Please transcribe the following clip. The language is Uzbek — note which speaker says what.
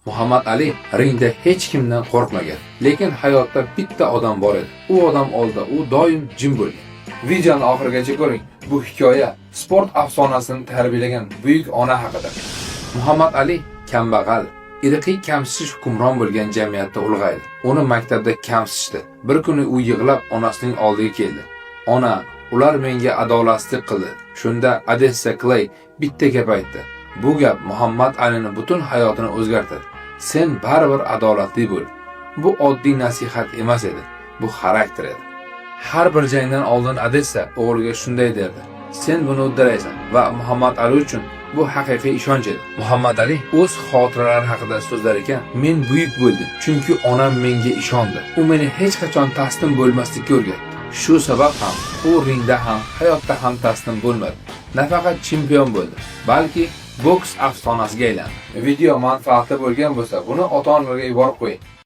Speaker 1: Muhammad Ali ringda hech kimdan qo'rqmagan, lekin hayotda bitta odam bor edi. U odam oldida u doim jim bo'lgan. Videoni oxirigacha ko'ring. Bu hikoya sport afsonasini tarbiyalagan buyuk ona haqida. Muhammad Ali kambag'al, irqiy kamsitish hukmron bo'lgan jamiyatda ulg'aydi. Uni maktabda kamsitishdi. Bir kuni u yig'lab onasining oldiga keldi. Ona, ular menga adolatsizlik qildi. Shunda Odessa Clay bitta gap aytdi. Bu gap Muhammad Alining butun hayotini o'zgartirdi. Sen baribir adolatli bo'l. Bu oddiy nasihat emas edi. Bu xarakter edi. Har bir jangdan oldin Odessa o'g'liga shunday derdi. Sen buni uddalaysan va Muhammad Ali uchun bu haqiqiy ishonch edi. Muhammad Ali o'z xotiralari haqida so'zlar ekan, men buyuk bo'ldim, chunki onam menga ishondi. U meni hech qachon taslim bo'lmaslikka o'rgatdi. Shu sabab ham u ringda ham, hayotda ham taslim bo'lmadi. Nafaqat chempion bo'ldi, balki boks afsonasiga aylandi. Video manfaatli bo'lgan bo'lsa, buni ota-onalarga yuborib qo'ying.